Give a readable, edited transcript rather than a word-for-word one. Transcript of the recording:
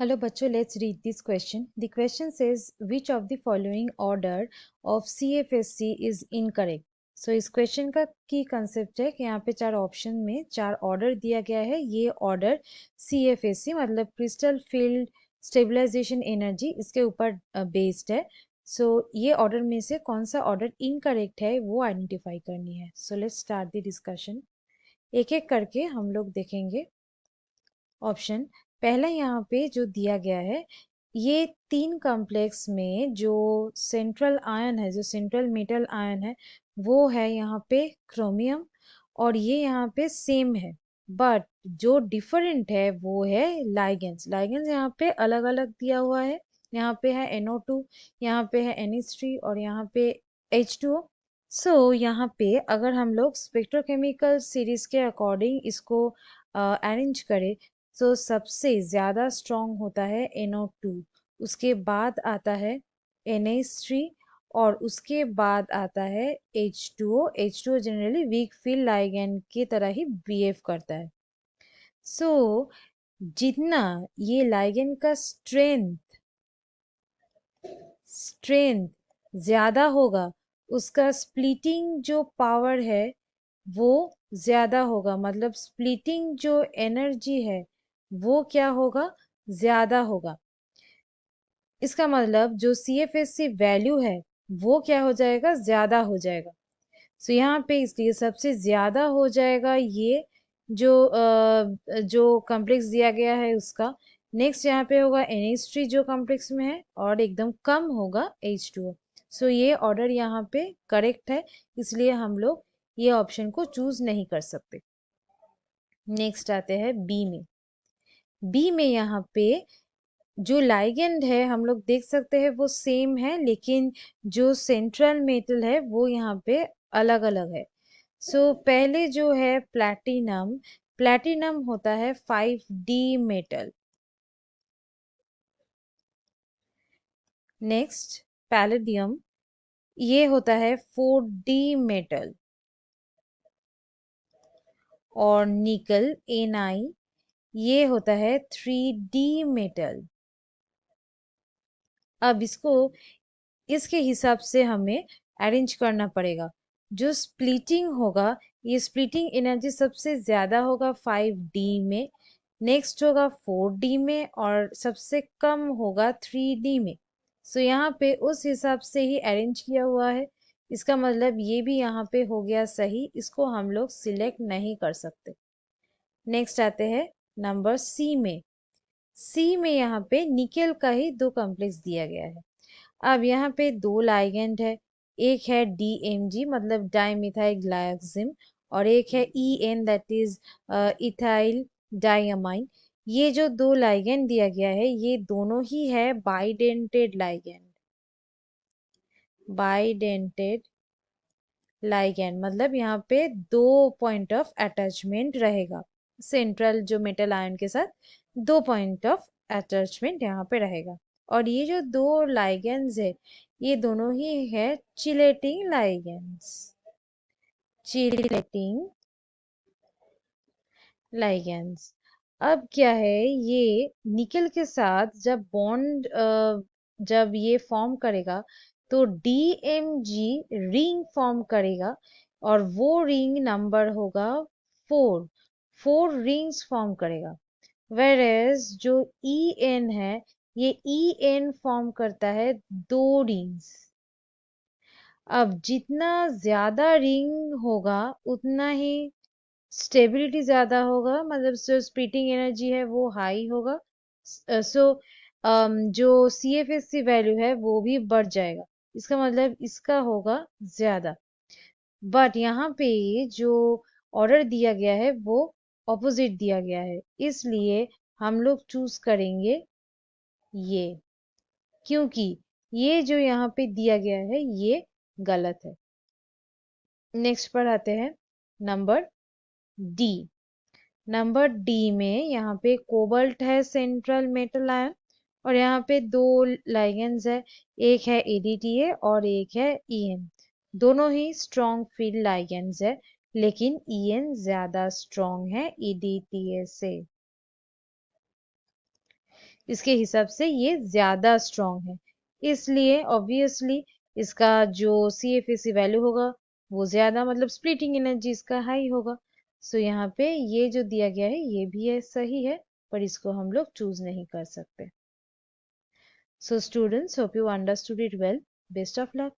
Hello, bachcho. Let's read this question. The question says, which of the following order of CFSC is incorrect? So इस question का की concept है कि यहाँ पे चार ऑप्शन में चार ऑर्डर दिया गया है. ये ऑर्डर CFSC मतलब क्रिस्टल फील्ड स्टेबलाइजेशन एनर्जी इसके ऊपर बेस्ड है. सो ये ऑर्डर में से कौन सा ऑर्डर इनकरेक्ट है वो आइडेंटिफाई करनी है. So let's start the discussion. एक एक करके हम लोग देखेंगे. ऑप्शन पहला यहाँ पे जो दिया गया है, ये तीन कॉम्प्लेक्स में जो सेंट्रल आयन है, जो सेंट्रल मेटल आयन है, वो है यहाँ पे क्रोमियम और ये यहाँ पे सेम है. बट जो डिफरेंट है वो है लाइगेंस. लाइगेंस यहाँ पे अलग अलग दिया हुआ है. यहाँ पे है NO2, यहाँ पे है NH3 और यहाँ पे H2O. सो यहाँ पे अगर हम लोग स्पेक्ट्रोकेमिकल सीरीज के अकॉर्डिंग इसको अरेंज करें तो सबसे ज़्यादा स्ट्रॉन्ग होता है NO2, उसके बाद आता है NH3 और उसके बाद आता है H2O. H2O generally weak field ligand की तरह ही बिहेव करता है. सो जितना ये लाइगेंड का स्ट्रेंथ ज़्यादा होगा, उसका स्प्लिटिंग जो पावर है वो ज़्यादा होगा. मतलब स्प्लिटिंग जो एनर्जी है वो क्या होगा, ज़्यादा होगा. इसका मतलब जो CFSC वैल्यू है वो क्या हो जाएगा, ज़्यादा हो जाएगा. सो यहाँ पे इसलिए सबसे ज़्यादा हो जाएगा ये जो कॉम्प्लेक्स दिया गया है उसका. नेक्स्ट यहाँ पे होगा NH3 जो कॉम्प्लेक्स में है और एकदम कम होगा H2O. सो ये ऑर्डर यहाँ पे करेक्ट है, इसलिए हम लोग ये ऑप्शन को चूज नहीं कर सकते. नेक्स्ट आते हैं बी में. बी में यहाँ पे जो लाइगेंड है हम लोग देख सकते हैं वो सेम है, लेकिन जो सेंट्रल मेटल है वो यहाँ पे अलग अलग है. सो पहले जो है प्लैटिनम, प्लैटिनम होता है 5D मेटल. नेक्स्ट पैलेडियम, ये होता है 4D मेटल. और निकल Na, ये होता है 3D मेटल. अब इसको इसके हिसाब से हमें अरेंज करना पड़ेगा. जो स्प्लिटिंग होगा, ये स्प्लिटिंग एनर्जी सबसे ज़्यादा होगा 5D में, नेक्स्ट होगा 4D में और सबसे कम होगा 3D में. सो यहाँ पे उस हिसाब से ही अरेंज किया हुआ है. इसका मतलब ये भी यहाँ पे हो गया सही, इसको हम लोग सिलेक्ट नहीं कर सकते. नेक्स्ट आते हैं नंबर सी में. सी में यहाँ पे निकेल का ही दो कॉम्प्लेक्स दिया गया है. अब यहाँ पे दो लाइगेंड है, एक है DMG मतलब डाइमिथाइल ग्लाइकोजिम और एक है EN that is ethyl diamine. ये जो दो लाइगेंड दिया गया है ये दोनों ही है बाइडेंटेड लाइगेंड. बाइडेंटेड लाइगेंड मतलब यहाँ पे दो पॉइंट ऑफ अटैचमेंट रहेगा. सेंट्रल जो मेटल आयन के साथ दो पॉइंट ऑफ अटैचमेंट यहाँ पे रहेगा. और ये जो दो लाइगेंड्स है ये दोनों ही है चिलेटिंग लाइगेंड्स. Chelating ligands. अब क्या है, ये निकल के साथ जब बॉन्ड जब ये फॉर्म करेगा तो DMG रिंग फॉर्म करेगा और वो रिंग नंबर होगा 4. 4 रिंग्स फॉर्म करेगा. वेरेज जो EN है ये EN फॉर्म करता है 2 रिंग्स. अब जितना ज्यादा रिंग होगा उतना ही स्टेबिलिटी ज्यादा होगा, मतलब जो स्प्लिटिंग एनर्जी है वो हाई होगा. सो जो CFSC वैल्यू है वो भी बढ़ जाएगा. इसका मतलब इसका होगा ज्यादा. बट यहाँ पे जो ऑर्डर दिया गया है वो ऑपोजिट दिया गया है, इसलिए हम लोग चूज करेंगे ये, क्योंकि ये जो यहाँ पे दिया गया है ये गलत है. नेक्स्ट पर आते हैं नंबर डी. नंबर डी में यहाँ पे कोबाल्ट है सेंट्रल मेटल आयन और यहाँ पे दो लाइगेंड्स है, एक है ADTA और एक है EN. दोनों ही स्ट्रॉन्ग फील्ड लाइगेंड्स है, लेकिन EN ज्यादा स्ट्रॉन्ग है ADTA से. इसके हिसाब से ये ज़्यादा स्ट्रॉन्ग है, इसलिए ऑब्वियसली इसका जो CFAC वैल्यू होगा वो ज़्यादा, मतलब स्प्लिटिंग एनर्जी इसका हाई होगा। सो यहाँ पे ये जो दिया गया है ये भी है, सही है, पर इसको हम लोग चूज नहीं कर सकते। So students, hope you understood it well. Best of luck.